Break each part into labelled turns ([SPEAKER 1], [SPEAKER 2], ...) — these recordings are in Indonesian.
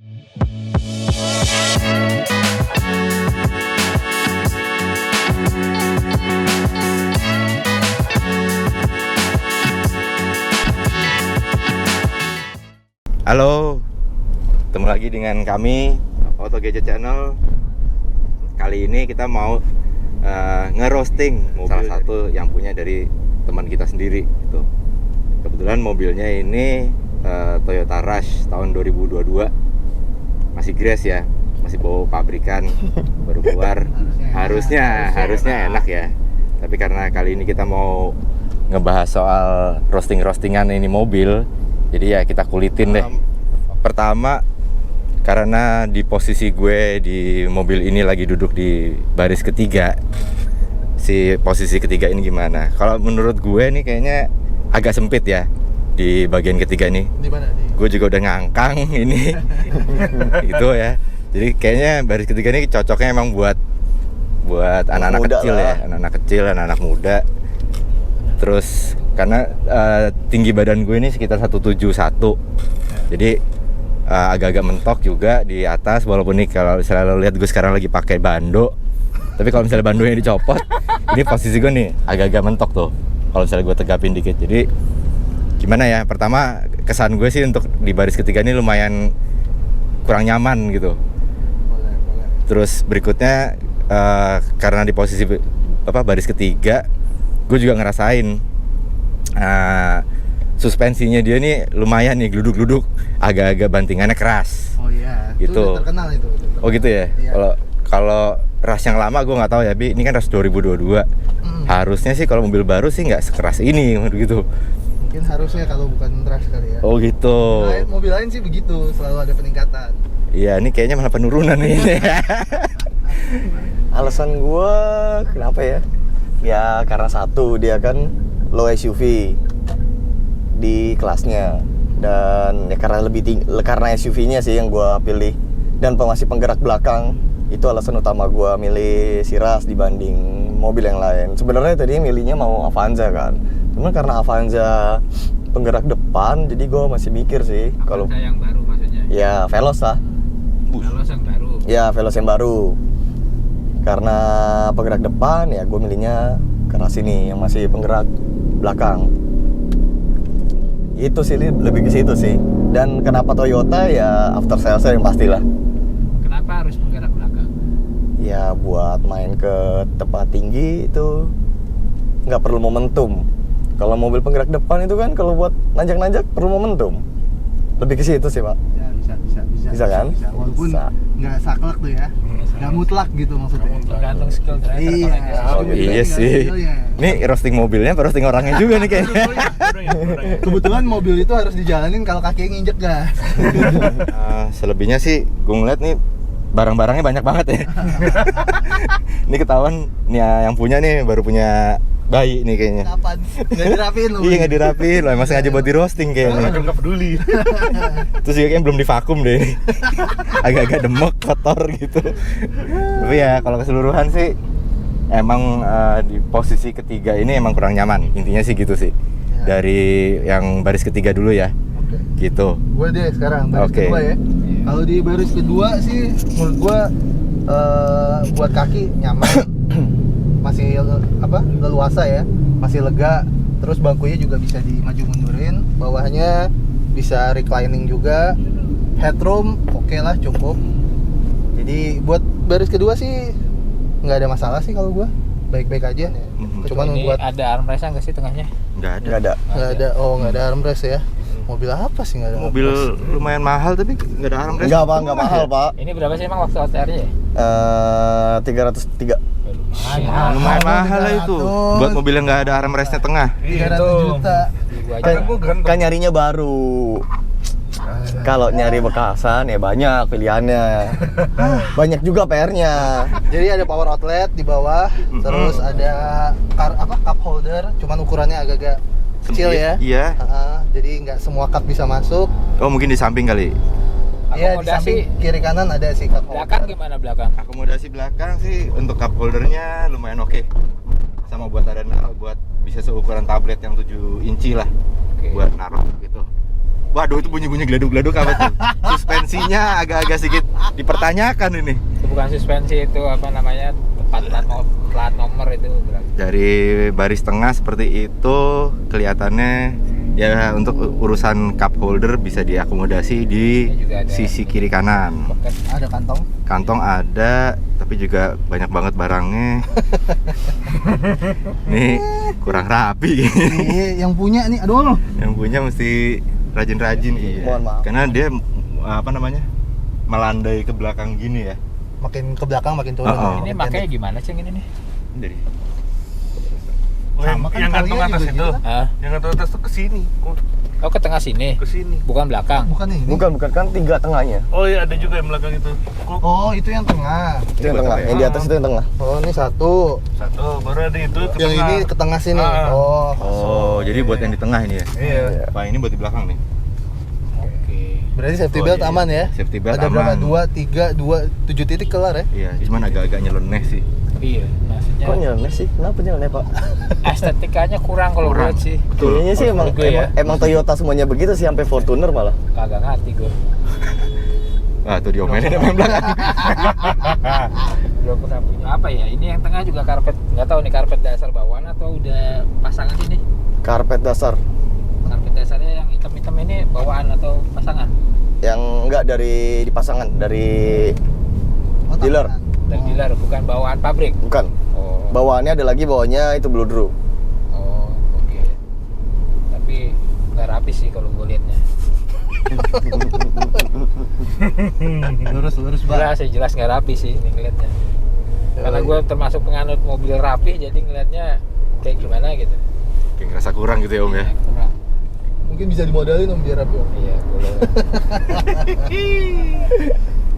[SPEAKER 1] Halo, ketemu lagi dengan kami Auto Gadget Channel. Kali ini kita mau nge-roasting salah satu yang punya dari teman kita sendiri gitu. Kebetulan mobilnya ini Toyota Rush tahun 2022. Masih grass ya, masih bau pabrikan, baru keluar. Harusnya enak ya. Tapi karena kali ini kita mau ngebahas soal roastingan ini mobil, jadi ya kita kulitin deh. Pertama, karena di posisi gue di mobil ini lagi duduk di baris ketiga. Si posisi ketiga ini gimana? Kalau menurut gue nih kayaknya agak sempit ya di bagian ketiga nih.
[SPEAKER 2] Di mana nih?
[SPEAKER 1] Gue juga udah ngangkang ini. Gitu ya. Jadi kayaknya baris ketiga ini cocoknya emang buat anak-anak kecil lah. Ya, anak-anak kecil, anak-anak muda. Terus karena tinggi badan gue ini sekitar 171. Jadi agak-agak mentok juga di atas, walaupun nih kalau misalnya lo lihat gue sekarang lagi pakai bando. Tapi kalau misalnya bandonya dicopot, ini posisi gue nih agak-agak mentok tuh. Kalau misalnya gue tegapin dikit. Jadi gimana ya? Pertama kesan gue sih untuk di baris ketiga ini lumayan kurang nyaman gitu.
[SPEAKER 2] Boleh.
[SPEAKER 1] Terus berikutnya karena di posisi baris ketiga, gue juga ngerasain suspensinya dia nih lumayan nih, gluduk-gluduk, agak-agak bantingannya keras.
[SPEAKER 2] Oh iya,
[SPEAKER 1] gitu.
[SPEAKER 2] Itu udah terkenal itu.
[SPEAKER 1] Oh gitu ya.
[SPEAKER 2] Iya.
[SPEAKER 1] Kalau Rush yang lama gue nggak tahu ya, Bi. Ini kan Rush 2022. Harusnya sih kalau mobil baru sih nggak sekeras ini gitu.
[SPEAKER 2] Mungkin harusnya kalau bukan Rush kali ya.
[SPEAKER 1] Oh gitu.
[SPEAKER 2] Mobil lain sih begitu, selalu ada peningkatan.
[SPEAKER 1] Iya, ini kayaknya malah penurunan nih.
[SPEAKER 3] Alasan gue kenapa ya? Ya karena satu, dia kan low SUV di kelasnya, dan ya karena lebih tinggi, karena SUV-nya sih yang gue pilih, dan masih penggerak belakang. Itu alasan utama gue milih si Rush dibanding mobil yang lain. Sebenarnya tadi milihnya mau Avanza kan, cuman karena Avanza penggerak depan, jadi gue masih mikir sih kalau
[SPEAKER 4] yang baru maksudnya.
[SPEAKER 3] Ya Veloz lah.
[SPEAKER 4] Veloz yang baru.
[SPEAKER 3] Ya Veloz yang baru. Karena penggerak depan ya gue milihnya ke Rush ini yang masih penggerak belakang. Itu sih lebih ke situ sih. Dan kenapa Toyota ya after sales yang pastilah.
[SPEAKER 4] Kenapa harus penggerak belakang?
[SPEAKER 3] Ya buat main ke tempat tinggi itu nggak perlu momentum. Kalau mobil penggerak depan itu kan kalau buat nanjak-nanjak perlu momentum. Lebih ke situ sih Pak.
[SPEAKER 2] Ya, bisa.
[SPEAKER 3] Bisa kan?
[SPEAKER 2] Bisa. Walaupun
[SPEAKER 3] Bisa.
[SPEAKER 2] nggak saklek tuh ya. Nggak mutlak gitu maksudnya.
[SPEAKER 4] Tergantung skill driver.
[SPEAKER 2] Iya.
[SPEAKER 1] Oh iya sih. Ini roasting mobilnya, roasting orangnya juga nih kayaknya.
[SPEAKER 2] Kebetulan mobil itu harus dijalanin kalau kaki nginjek gas.
[SPEAKER 1] Selebihnya sih gue ngeliat nih barang-barangnya banyak banget ya. Ini ketahuan nih yang punya nih baru punya bayi nih kayaknya.
[SPEAKER 2] Kapan? Nggak dirapiin lu.
[SPEAKER 1] Iya nggak dirapiin loh, emang sengaja buat di roasting kayaknya.
[SPEAKER 4] Nggak peduli.
[SPEAKER 1] Terus juga kayaknya belum divakum deh. Agak-agak demek, kotor gitu. Tapi ya kalau keseluruhan sih emang di posisi ketiga ini emang kurang nyaman. Intinya sih gitu sih.
[SPEAKER 2] Ya.
[SPEAKER 1] Dari yang baris ketiga dulu ya.
[SPEAKER 2] Oke.
[SPEAKER 1] Gitu.
[SPEAKER 2] Gue deh sekarang baris
[SPEAKER 1] Oke.
[SPEAKER 2] kedua ya. Kalau di baris kedua sih menurut gue buat kaki nyaman, masih leluasa ya, masih lega. Terus bangkunya juga bisa dimaju mundurin, bawahnya bisa reclining juga, headroom oke lah, cukup. Jadi buat baris kedua sih nggak ada masalah sih kalau gue, baik-baik aja. Cuman
[SPEAKER 4] ini
[SPEAKER 2] buat
[SPEAKER 4] ada armrest nggak sih tengahnya?
[SPEAKER 1] Nggak ada.
[SPEAKER 3] Nggak ada.
[SPEAKER 2] nggak ada armrest ya. Mobil apa sih nggak ada?
[SPEAKER 1] Mobil lumayan mahal tapi nggak ada armrest.
[SPEAKER 3] Enggak Pak, nggak mahal Pak.
[SPEAKER 4] Ini berapa sih emang waktu OTR-nya ya?
[SPEAKER 3] 303.
[SPEAKER 1] Lumayan mahal lah itu.
[SPEAKER 2] 300.
[SPEAKER 1] Buat mobil yang nggak ada armrestnya tengah.
[SPEAKER 2] 300 juta.
[SPEAKER 3] Kan nyarinya baru. Kalau nyari bekasan ya banyak pilihannya. Banyak juga PR-nya.
[SPEAKER 2] Jadi ada power outlet di bawah, terus ada cup holder, cuman ukurannya agak-agak kecil ya.
[SPEAKER 1] Iya.
[SPEAKER 2] Jadi nggak semua cup bisa masuk.
[SPEAKER 1] Oh mungkin di samping kali.
[SPEAKER 2] Iya, di samping kiri kanan ada si cup holder.
[SPEAKER 4] Belakang gimana belakang?
[SPEAKER 1] Akomodasi belakang sih untuk cup holdernya lumayan oke. Sama buat buat bisa seukuran tablet yang 7 inci lah.
[SPEAKER 4] Oke.
[SPEAKER 1] Buat naruh gitu. Waduh, itu bunyi-bunyi gladuk-gladuk apa tuh? Suspensinya agak-agak sedikit dipertanyakan ini.
[SPEAKER 4] Itu bukan suspensi, itu apa namanya, plat nomor itu berarti.
[SPEAKER 1] Dari baris tengah seperti itu kelihatannya ya untuk urusan cup holder bisa diakomodasi di
[SPEAKER 4] Ini juga ada
[SPEAKER 1] sisi kiri kanan.
[SPEAKER 4] pocket.
[SPEAKER 2] Ada kantong.
[SPEAKER 1] Kantong ada, tapi juga banyak banget barangnya. Nih kurang rapi.
[SPEAKER 2] Nih yang punya nih, aduh.
[SPEAKER 1] Yang punya mesti rajin-rajin. Iya.
[SPEAKER 3] Mohon maaf.
[SPEAKER 1] Karena dia apa namanya, melandai ke belakang gini ya.
[SPEAKER 2] Makin ke belakang makin turun.
[SPEAKER 1] Oh.
[SPEAKER 4] Ini makanya gimana sih yang ini nih?
[SPEAKER 1] Dari
[SPEAKER 2] Sama kan
[SPEAKER 5] yang gantung
[SPEAKER 2] kalian
[SPEAKER 5] atas
[SPEAKER 2] juga
[SPEAKER 5] itu.
[SPEAKER 2] gitu kan?
[SPEAKER 4] Hah?
[SPEAKER 5] Yang gantung atas tuh ke sini.
[SPEAKER 4] Oh, ke tengah sini,
[SPEAKER 5] Ke sini.
[SPEAKER 4] bukan belakang.
[SPEAKER 2] Bukan nih.
[SPEAKER 3] Bukan kan 3 tengahnya.
[SPEAKER 5] Oh iya, ada juga yang belakang itu. Kok
[SPEAKER 2] Oh, itu yang tengah.
[SPEAKER 3] Itu yang
[SPEAKER 1] buat
[SPEAKER 3] tengah.
[SPEAKER 1] apa ya?
[SPEAKER 3] Yang di atas itu yang tengah.
[SPEAKER 2] Oh, ini satu.
[SPEAKER 5] satu, baru ada itu ke
[SPEAKER 2] Yang
[SPEAKER 5] tengah.
[SPEAKER 2] ini ke tengah sini.
[SPEAKER 5] Ah.
[SPEAKER 2] Oh.
[SPEAKER 1] Oh, jadi buat yang di tengah ini ya.
[SPEAKER 5] Iya.
[SPEAKER 3] Iya.
[SPEAKER 1] Pak, ini buat di belakang nih.
[SPEAKER 4] Oke.
[SPEAKER 2] Berarti safety
[SPEAKER 1] Oh,
[SPEAKER 2] belt
[SPEAKER 1] iya.
[SPEAKER 2] aman ya?
[SPEAKER 1] Safety belt
[SPEAKER 2] Ada berapa?
[SPEAKER 1] aman.
[SPEAKER 2] 2, 3, 2, 7 titik kelar ya?
[SPEAKER 1] Iya, cuman agak-agak nyeleneh sih.
[SPEAKER 4] Iya, maksudnya
[SPEAKER 3] Kok nyeleneh sih? Kenapa nyeleneh, Pak?
[SPEAKER 4] estetikanya kurang kalau
[SPEAKER 1] Kurang.
[SPEAKER 4] buat sih.
[SPEAKER 3] Kayaknya sih emang,
[SPEAKER 4] menurut gue ya.
[SPEAKER 3] emang Toyota semuanya begitu sih, sampai Fortuner malah.
[SPEAKER 4] Kagak ngerti gue.
[SPEAKER 1] Wah, tuh diomelin sama yang belakang.
[SPEAKER 4] Belum pernah punya apa ya? Ini yang tengah juga karpet. Nggak tahu nih karpet dasar bawaan atau udah pasangan sini.
[SPEAKER 3] Karpet dasar.
[SPEAKER 4] Karpet dasarnya yang hitam-hitam ini bawaan atau pasangan?
[SPEAKER 3] Yang enggak dari di pasangan, dari
[SPEAKER 2] Oh,
[SPEAKER 3] dealer.
[SPEAKER 2] tangan.
[SPEAKER 4] Dari dealer, bukan bawaan pabrik.
[SPEAKER 3] Bukan.
[SPEAKER 4] Oh.
[SPEAKER 3] Bawaannya ada lagi, bawahnya itu bludru.
[SPEAKER 4] Oh, oke. Tapi nggak rapi sih kalau gue liatnya.
[SPEAKER 2] Lurus Bang.
[SPEAKER 4] Jelas sih, jelas nggak rapi sih ini ngeliatnya. Karena gue termasuk penganut mobil rapi, jadi ngeliatnya kayak gimana gitu.
[SPEAKER 1] Kayak ngerasa kurang gitu ya Om ya.
[SPEAKER 4] Kurang.
[SPEAKER 2] Mungkin bisa dimodalin Om biar rapi Om.
[SPEAKER 4] Iya, boleh.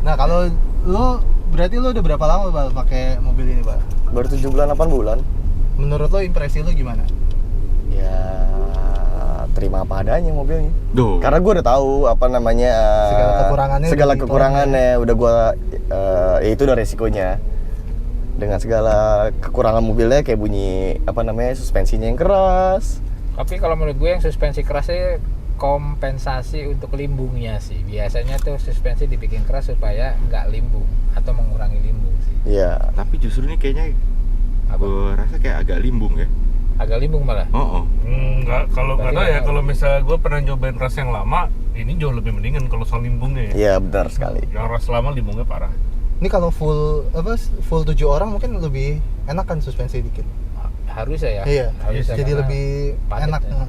[SPEAKER 2] Nah, kalau lo berarti lo udah berapa lama Bal pakai mobil ini, Bal?
[SPEAKER 3] Baru 7 bulan, 8 bulan.
[SPEAKER 2] Menurut lo impresi lo gimana?
[SPEAKER 3] Ya terima apa adanya mobilnya.
[SPEAKER 1] Duh.
[SPEAKER 3] Karena gue udah tahu apa namanya
[SPEAKER 2] Segala kekurangannya
[SPEAKER 3] segala
[SPEAKER 2] udah
[SPEAKER 3] kekurangannya udah gue ya itu udah resikonya. Dengan segala kekurangan mobilnya kayak bunyi apa namanya suspensinya yang keras.
[SPEAKER 4] Tapi kalau menurut gue yang suspensi kerasnya kompensasi untuk limbungnya sih. Biasanya tuh suspensi dibikin keras supaya nggak limbung atau mengurangi limbung sih.
[SPEAKER 3] Iya.
[SPEAKER 1] Tapi justru ini kayaknya
[SPEAKER 4] Apa?
[SPEAKER 1] gue rasa kayak agak limbung ya.
[SPEAKER 4] Agak limbung malah.
[SPEAKER 1] Oh, oh.
[SPEAKER 5] Enggak, kalau nggak
[SPEAKER 4] Berarti
[SPEAKER 5] tahu ya,
[SPEAKER 4] ya-
[SPEAKER 5] kalau misalnya gue pernah nyobain ras yang lama, ini jauh lebih mendingan kalau soal limbungnya ya.
[SPEAKER 3] Iya benar sekali.
[SPEAKER 5] Yang ras lama limbungnya parah.
[SPEAKER 2] Ini kalau full 7 orang mungkin lebih enak kan suspensi dikit.
[SPEAKER 4] Harusnya ya.
[SPEAKER 2] Iya.
[SPEAKER 4] Harusnya
[SPEAKER 2] Jadi
[SPEAKER 4] karena
[SPEAKER 2] lebih
[SPEAKER 4] padat
[SPEAKER 2] enak.
[SPEAKER 4] ya.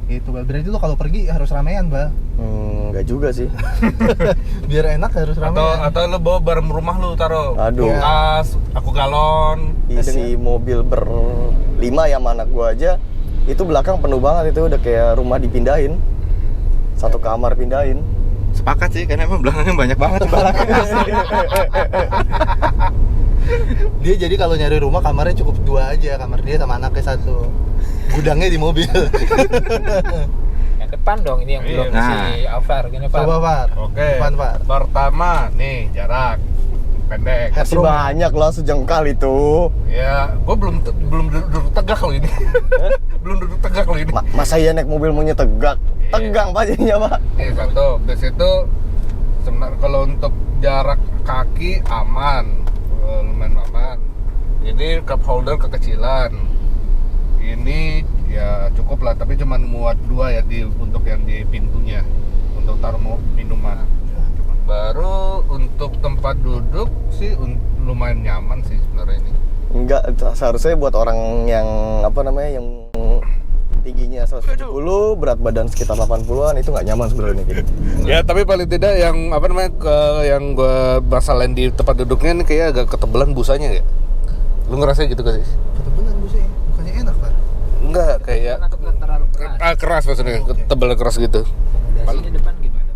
[SPEAKER 2] Gitu, Bal. Berarti lo kalau pergi harus ramean, Bal.
[SPEAKER 3] Enggak juga sih.
[SPEAKER 2] Biar enak harus ramean.
[SPEAKER 5] Atau lo bawa barang rumah lu taruh.
[SPEAKER 3] Aduh.
[SPEAKER 5] Kulkas, aku galon.
[SPEAKER 3] Isi mobil berlima ya sama anak gua aja itu belakang penuh banget, itu udah kayak rumah dipindahin. Satu kamar pindahin.
[SPEAKER 1] Sepakat sih, karena emang belakangnya banyak banget barangnya.
[SPEAKER 2] Dia jadi kalau nyari rumah kamarnya cukup 2 aja, kamar dia sama anaknya 1. Gudangnya di mobil.
[SPEAKER 4] Yang depan dong ini yang belum
[SPEAKER 5] Iya.
[SPEAKER 4] si Alvar gini Pak.
[SPEAKER 2] Coba, Far.
[SPEAKER 5] Oke.
[SPEAKER 2] Depan, Far.
[SPEAKER 5] Pertama, nih jarak pendek.
[SPEAKER 3] Masih
[SPEAKER 2] Headroom.
[SPEAKER 3] banyak lah sejengkal itu.
[SPEAKER 5] Ya, gue belum duduk tegak loh ini. Belum duduk tegak loh ini.
[SPEAKER 3] Masa iya naik mobil maunya tegak? Tegang Pak jadinya Pak.
[SPEAKER 5] Satu, di situ sebenarnya kalau untuk jarak kaki aman, lumayan aman. Ini cup holder kekecilan. Ini ya cukup lah, tapi cuma muat 2 ya untuk yang di pintunya untuk taruh minuman. Baru untuk tempat duduk sih lumayan nyaman sih sebenarnya ini.
[SPEAKER 3] Enggak, seharusnya buat orang yang apa namanya yang tingginya 170, berat badan sekitar 80-an itu nggak nyaman sebenarnya gitu.
[SPEAKER 5] Ya tapi paling tidak yang apa namanya yang gue masalahin di tempat duduknya ini kayak agak ketebelan busanya ya. Lu ngerasa gitu gak sih?
[SPEAKER 2] Ketebelan busnya. Bukannya enak, Far.
[SPEAKER 5] Enggak, kayak
[SPEAKER 4] Atau nggak terlalu keras.
[SPEAKER 5] keras maksudnya, tebel keras gitu.
[SPEAKER 4] Akomodasinya depan gimana?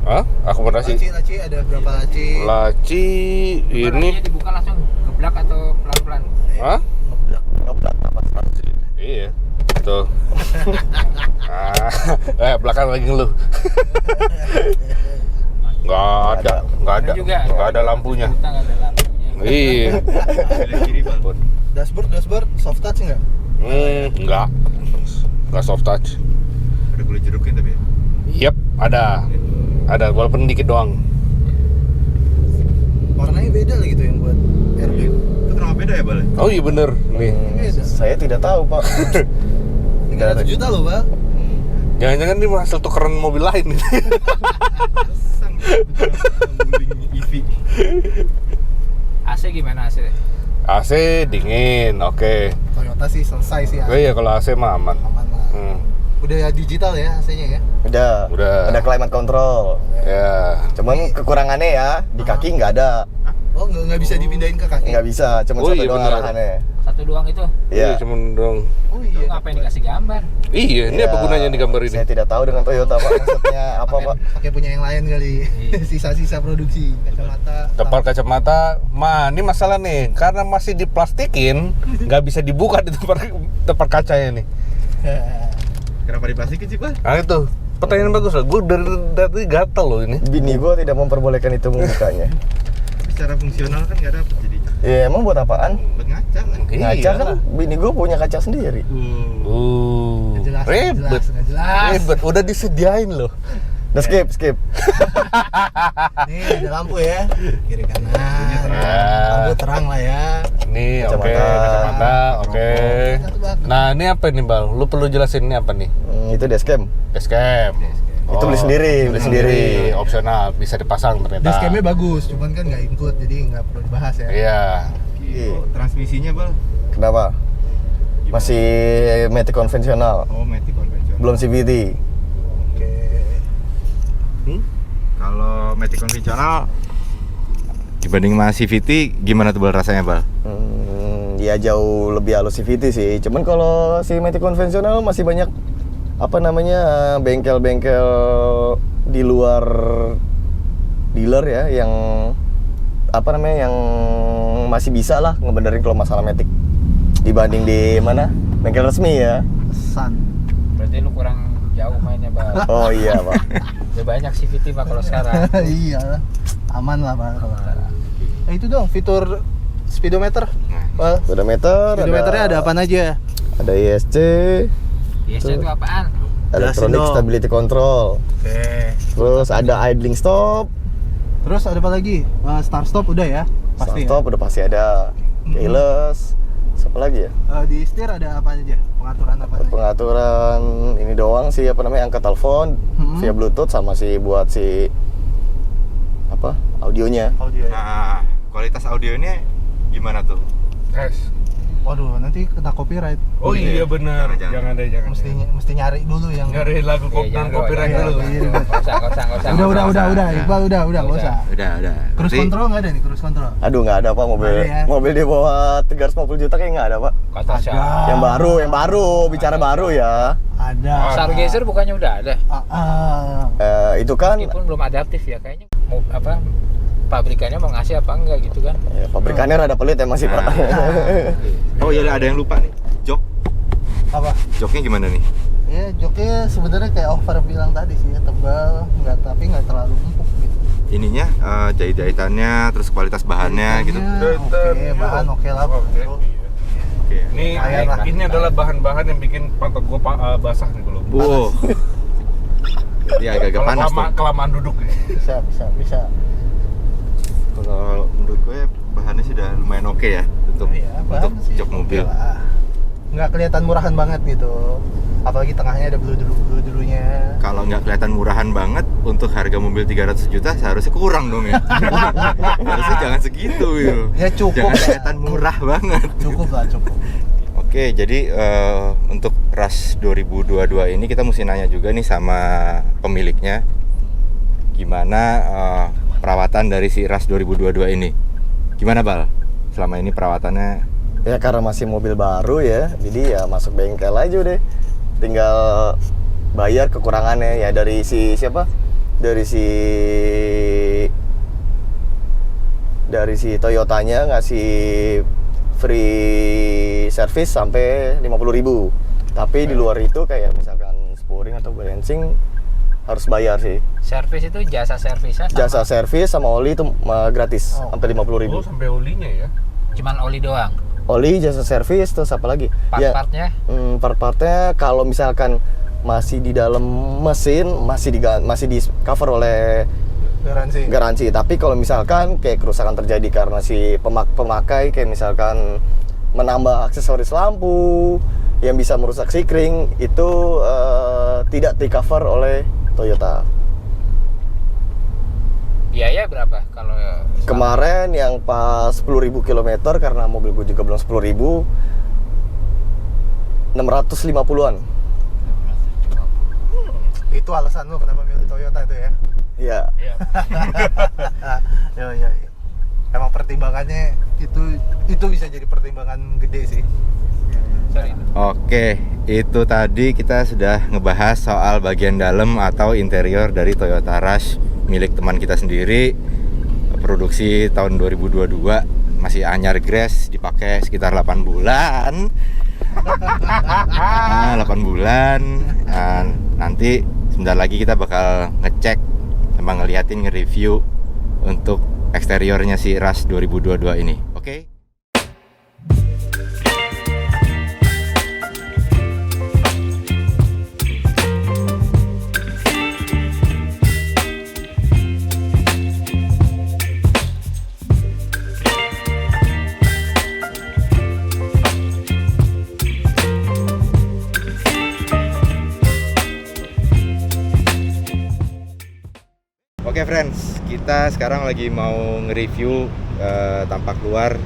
[SPEAKER 5] Hah? Akomodasi?
[SPEAKER 2] Laci ada berapa laci?
[SPEAKER 5] Laci ini
[SPEAKER 4] Barangnya dibuka langsung geblak atau pelan-pelan?
[SPEAKER 5] Hah?
[SPEAKER 3] Ngeblak apa?
[SPEAKER 5] Iya. Tuh. Belakang lagi lu. Enggak ada
[SPEAKER 4] Ada juga.
[SPEAKER 5] Enggak ada lampunya.
[SPEAKER 4] Kita nggak ada lampunya.
[SPEAKER 5] Iya.
[SPEAKER 1] Kiri Bang.
[SPEAKER 2] Dashboard soft touch enggak?
[SPEAKER 5] Enggak soft touch.
[SPEAKER 1] Ada boleh jerukin tapi ya?
[SPEAKER 5] Yep, ada walaupun dikit doang.
[SPEAKER 2] Warnanya beda lah gitu yang buat airbag.
[SPEAKER 1] Itu kenapa beda ya, Bal?
[SPEAKER 5] Oh iya bener nih.
[SPEAKER 2] Beda.
[SPEAKER 3] Saya tidak tahu, Pak.
[SPEAKER 2] 300 juta loh, Bang.
[SPEAKER 5] Jangan-jangan ini hasil tukeran mobil lain.
[SPEAKER 1] Sang guling EV.
[SPEAKER 4] AC gimana AC?
[SPEAKER 5] AC dingin, oke.
[SPEAKER 2] Toyota sih selesai sih.
[SPEAKER 5] Oh iya kalau AC mah aman.
[SPEAKER 2] Aman lah. Udah digital ya AC-nya ya?
[SPEAKER 5] Udah.
[SPEAKER 3] Ada climate control.
[SPEAKER 5] Ya.
[SPEAKER 3] Cuman kekurangannya ya di kaki nggak ada.
[SPEAKER 2] Oh, nggak bisa dipindahin ke kaki?
[SPEAKER 3] Nggak bisa, cuma
[SPEAKER 5] Oh,
[SPEAKER 3] satu
[SPEAKER 5] iya,
[SPEAKER 3] doang
[SPEAKER 5] benar.
[SPEAKER 3] arahannya.
[SPEAKER 4] Satu doang itu.
[SPEAKER 3] Iya.
[SPEAKER 5] Cuman dong.
[SPEAKER 2] Oh
[SPEAKER 4] Itu
[SPEAKER 2] iya.
[SPEAKER 4] ngapain dikasih gambar?
[SPEAKER 5] Iya, ini apa
[SPEAKER 3] Ya,
[SPEAKER 5] gunanya di gambar ini?
[SPEAKER 3] Saya tidak tahu dengan Toyota, Pak. Maksudnya apa, Pak?
[SPEAKER 2] Pakai punya yang lain kali. Sisa-sisa produksi. Kacamata.
[SPEAKER 5] Tempat kacamata, ini masalah nih, karena masih diplastikin, nggak bisa dibuka di tempat kacanya nih.
[SPEAKER 1] Kenapa diplastikin sih, Bal?
[SPEAKER 5] Nah itu, pertanyaan bagus lah. Gue dari gatel loh ini.
[SPEAKER 3] Bini gua tidak memperbolehkan itu membukanya.
[SPEAKER 1] Secara fungsional kan nggak dapet jadi.
[SPEAKER 3] Ya emang buat apaan?
[SPEAKER 1] Buat ngaca kan?
[SPEAKER 3] Ngaca kan bini gua punya kaca sendiri.
[SPEAKER 2] Nggak jelas, nggak
[SPEAKER 5] Ribet.
[SPEAKER 2] jelas, nggak jelas.
[SPEAKER 5] Ribet, udah disediain loh.
[SPEAKER 3] Udah skip.
[SPEAKER 2] Nih ada lampu ya, kiri kanan.
[SPEAKER 5] Ya.
[SPEAKER 2] Lampu terang lah ya.
[SPEAKER 5] Nih, oke,
[SPEAKER 3] Kacamata.
[SPEAKER 5] kacamata, oke.
[SPEAKER 2] Satu bak.
[SPEAKER 5] Nah, ini apa nih, Bal? Lu perlu jelasin ini apa nih?
[SPEAKER 3] Itu dashcam.
[SPEAKER 5] Dashcam.
[SPEAKER 3] Itu beli sendiri, beli sendiri.
[SPEAKER 5] Opsional, bisa dipasang ternyata.
[SPEAKER 2] Dashcamnya bagus, cuman kan nggak include, jadi nggak perlu dibahas ya.
[SPEAKER 5] Iya.
[SPEAKER 1] Oh, transmisinya, Bal?
[SPEAKER 3] Kenapa? Masih matic konvensional,
[SPEAKER 1] Oh, matic konvensional.
[SPEAKER 3] belum CVT.
[SPEAKER 2] Oke.
[SPEAKER 1] Kalau matic konvensional dibanding sama CVT gimana tuh, Bal, rasanya, Bal?
[SPEAKER 3] Ya jauh lebih halus CVT sih. Cuman kalau si matic konvensional masih banyak apa namanya bengkel-bengkel di luar dealer ya yang apa namanya yang masih bisa lah ngebenerin kalau masalah matic dibanding di mana bengkel resmi ya.
[SPEAKER 2] Pesan.
[SPEAKER 4] Berarti lu kurang jauh mainnya, Bang.
[SPEAKER 3] Oh iya, Pak.
[SPEAKER 4] Udah banyak CVT Pak kalau sekarang.
[SPEAKER 2] Iya, aman lah Bang kalau sekarang. Itu dong fitur speedometer. Bal. Speedometernya ada apaan aja?
[SPEAKER 3] Ada ISC,
[SPEAKER 4] Biasanya itu apaan?
[SPEAKER 3] Electronic
[SPEAKER 2] dong.
[SPEAKER 3] Stability Control.
[SPEAKER 2] Oke.
[SPEAKER 3] Terus ada idling stop,
[SPEAKER 2] Terus ada apa lagi? Start stop udah ya?
[SPEAKER 3] start
[SPEAKER 2] Pasti
[SPEAKER 3] stop udah pasti ada. Keyless, apa lagi ya?
[SPEAKER 2] ya? Di setir ada apa aja? Pengaturan apa aja?
[SPEAKER 3] Pengaturan ini doang sih apa namanya angkat telepon via Bluetooth sama si buat si apa audionya.
[SPEAKER 2] Audio ya?
[SPEAKER 1] Nah, kualitas audionya gimana tuh?
[SPEAKER 5] Tes.
[SPEAKER 2] Waduh, nanti kena copyright.
[SPEAKER 5] Oh iya benar.
[SPEAKER 1] Jangan.
[SPEAKER 5] Jangan deh, jangan.
[SPEAKER 2] Mesti nyari dulu yang
[SPEAKER 5] Nyari lagu
[SPEAKER 4] Iya,
[SPEAKER 5] non
[SPEAKER 4] jangan,
[SPEAKER 5] copyright
[SPEAKER 4] jangan.
[SPEAKER 5] dulu.
[SPEAKER 2] Iya.
[SPEAKER 4] Nggak usah.
[SPEAKER 2] Udah. Iqbal udah,
[SPEAKER 4] Nggak
[SPEAKER 2] nggak usah.
[SPEAKER 1] Udah.
[SPEAKER 2] Cruise
[SPEAKER 1] Nanti-
[SPEAKER 2] control nggak ada nih, cruise control?
[SPEAKER 3] Aduh nggak ada Pak mobil.
[SPEAKER 2] Nggak ada ya?
[SPEAKER 3] Mobil di bawah 350 juta kayak nggak ada Pak.
[SPEAKER 4] Kata
[SPEAKER 2] Ada.
[SPEAKER 4] siapa?
[SPEAKER 3] Yang baru, bicara baru ya.
[SPEAKER 2] Ada.
[SPEAKER 4] Stargazer bukannya udah ada?
[SPEAKER 3] Itu kan
[SPEAKER 4] Meskipun belum adaptif ya kayaknya. Mau apa? Pabrikannya mau ngasih apa enggak gitu kan?
[SPEAKER 3] ya, pabrikannya rada pelit emang sih Pak.
[SPEAKER 1] Oh iya, ada yang lupa nih. Jok.
[SPEAKER 2] Apa?
[SPEAKER 1] Joknya gimana nih?
[SPEAKER 2] Ya joknya sebenarnya kayak Over bilang tadi sih, ya, tebal, tapi nggak terlalu empuk gitu.
[SPEAKER 1] Ininya jahit-jahitannya, terus kualitas bahannya gitu.
[SPEAKER 2] Oke, bahan oke lah.
[SPEAKER 5] Oke.
[SPEAKER 1] Oke.
[SPEAKER 5] Ini
[SPEAKER 2] Lumayan lah.
[SPEAKER 5] ini adalah bahan-bahan yang bikin pantat gua basah nih belum.
[SPEAKER 1] Wow. Jadi agak-agak panas tuh.
[SPEAKER 5] Kelamaan duduk nih.
[SPEAKER 2] Bisa.
[SPEAKER 1] Kalau menurut gue bahannya sih udah lumayan oke ya untuk
[SPEAKER 2] Iya, bahan
[SPEAKER 1] untuk
[SPEAKER 2] sih
[SPEAKER 1] jok mobil.
[SPEAKER 2] oke lah. Nggak kelihatan murahan banget gitu. Apalagi tengahnya ada bludru-bludrunya.
[SPEAKER 1] Kalau nggak kelihatan murahan banget untuk harga mobil 300 juta seharusnya kurang dong ya. Harusnya jangan segitu gitu.
[SPEAKER 2] Ya cukup.
[SPEAKER 1] Jangan
[SPEAKER 2] lah.
[SPEAKER 1] kelihatan murah banget.
[SPEAKER 2] Cukup.
[SPEAKER 1] Oke, jadi untuk Rush 2022 ini kita mesti nanya juga nih sama pemiliknya gimana perawatan dari si Rush 2022 ini. Gimana Bal? Selama ini perawatannya?
[SPEAKER 3] Ya karena masih mobil baru ya, jadi ya masuk bengkel aja deh. Tinggal bayar kekurangannya ya dari si siapa? Dari si Toyotanya ngasih free service sampai 50.000. Tapi di luar itu kayak misalkan sporing atau balancing harus bayar sih.
[SPEAKER 4] Servis itu jasa servisnya sama
[SPEAKER 3] Jasa servis sama oli itu gratis
[SPEAKER 2] Oh.
[SPEAKER 3] sampai 50.000.
[SPEAKER 5] Oh, sampai olinya ya.
[SPEAKER 4] cuman oli doang.
[SPEAKER 3] Oli, jasa servis, terus apa lagi?
[SPEAKER 4] Part-partnya
[SPEAKER 3] part-partnya kalau misalkan masih di dalam mesin, masih di cover oleh garansi. Tapi kalau misalkan kayak kerusakan terjadi karena si pemakai kayak misalkan menambah aksesoris lampu yang bisa merusak sikring, itu tidak di cover oleh Toyota.
[SPEAKER 4] Biaya berapa kalau
[SPEAKER 3] Kemarin yang pas 10.000 km, karena mobil gue juga belum 10.000, 650-an.
[SPEAKER 2] Itu alasan lu kenapa milih Toyota itu ya?
[SPEAKER 3] Iya.
[SPEAKER 2] Iya. Emang pertimbangannya itu bisa jadi pertimbangan gede sih.
[SPEAKER 4] Sorry.
[SPEAKER 1] Oke, itu tadi kita sudah ngebahas soal bagian dalam atau interior dari Toyota Rush milik teman kita sendiri, produksi tahun 2022, masih anyar grass, dipakai sekitar 8 bulan. 8 bulan. Nanti sebentar lagi kita bakal ngecek sama ngeliatin, nge-review untuk eksteriornya si Rush 2022 ini. Oke? Oke friends, kita sekarang lagi mau nge-review tampak luar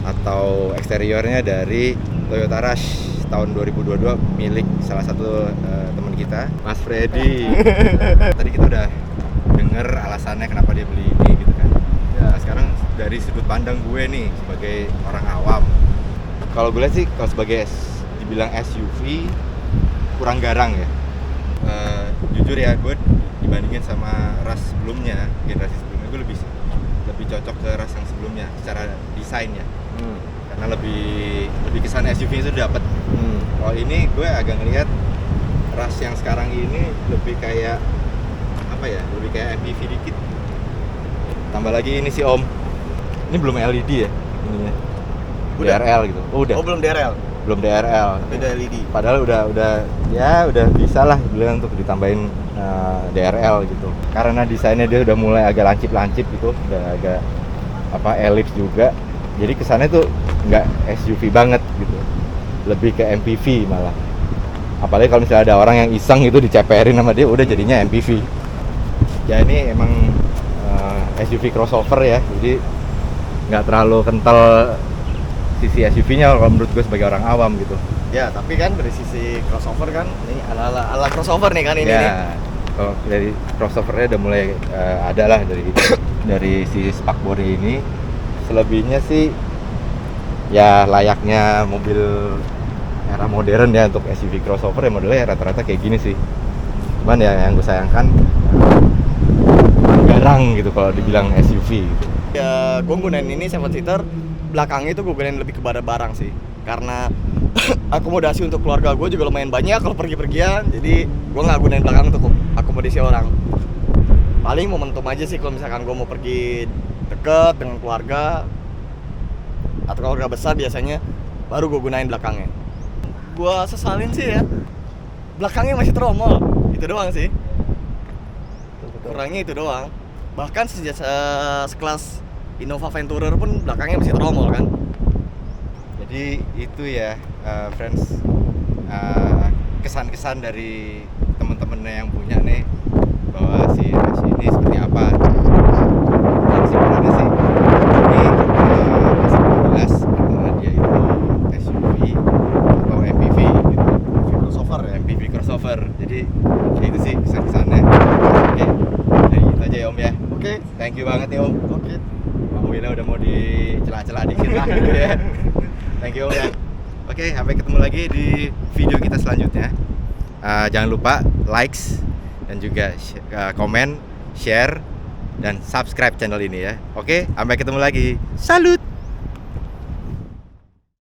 [SPEAKER 1] atau eksteriornya dari Toyota Rush tahun 2022 milik salah satu teman kita, Mas Freddy. Tadi kita udah denger alasannya kenapa dia beli ini gitu kan. Nah, sekarang dari sudut pandang gue nih sebagai orang awam, kalau gue lihat sih kalau sebagai dibilang SUV kurang garang ya. Jujur ya, gue dibandingin sama Rush sebelumnya, generasi sebelumnya, gue lebih cocok ke Rush yang sebelumnya secara desain ya. Karena lebih kesan SUV itu dapat. Kalau ini gue agak ngelihat Rush yang sekarang ini lebih kayak apa ya? Lebih kayak MPV dikit. Tambah lagi ini sih Om, ini belum LED ya ininya.
[SPEAKER 3] Udah.
[SPEAKER 1] DRL gitu. Oh, udah.
[SPEAKER 3] Oh, belum DRL.
[SPEAKER 1] Belum DRL.
[SPEAKER 3] Beda LED.
[SPEAKER 1] Padahal udah bisa lah bilang untuk ditambahin DRL gitu. Karena desainnya dia udah mulai agak lancip gitu, udah agak ellipse juga. Jadi kesannya tuh nggak SUV banget gitu. Lebih ke MPV malah. Apalagi kalau misalnya ada orang yang iseng itu diceperin sama dia, udah jadinya MPV. Ya ini emang SUV crossover ya. Jadi nggak terlalu kental sisi SUV-nya kalau menurut gue sebagai orang awam gitu.
[SPEAKER 3] Ya, tapi kan dari sisi crossover kan, ini ala crossover nih kan ini nih.
[SPEAKER 1] Ya, kalau dari crossover-nya udah mulai ada lah dari si spakbody ini. Selebihnya sih ya layaknya mobil era modern ya untuk SUV crossover ya, modelnya rata-rata kayak gini sih. Cuman ya yang gue sayangkan garang gitu kalau dibilang SUV gitu.
[SPEAKER 3] Ya, gue gunain ini 7-seater, belakangnya itu gue gunain lebih ke barang sih. Karena akomodasi untuk keluarga gue juga lumayan banyak kalau pergi-pergian, jadi gue nggak gunain belakang untuk akomodasi orang. Paling momentum aja sih kalau misalkan gue mau pergi deket dengan keluarga atau keluarga besar biasanya, baru gue gunain belakangnya. Gue sesalin sih ya, belakangnya masih tromol, itu doang sih. Kurangnya itu doang. Bahkan sekelas Innova Venturer pun belakangnya masih tromol kan.
[SPEAKER 1] Jadi itu ya friends, kesan-kesan dari teman-temannya yang punya nih bahwa si Rush ini seperti apa. Dan sebenarnya sih ini masih jelas antara dia itu SUV atau MPV gitu. MPV crossover. Jadi ya itu sih kesan-kesannya. Oke, jadi gitu aja ya Om ya.
[SPEAKER 3] Oke.
[SPEAKER 1] Thank you banget nih Om.
[SPEAKER 3] Oke.
[SPEAKER 1] Bang Wila udah mau dicela-cela dikit lah gitu ya. Thank you Om ya. Oke, sampai ketemu lagi di video kita selanjutnya. Jangan lupa likes dan juga komen, share, dan subscribe channel ini ya. Oke, sampai ketemu lagi. Salut!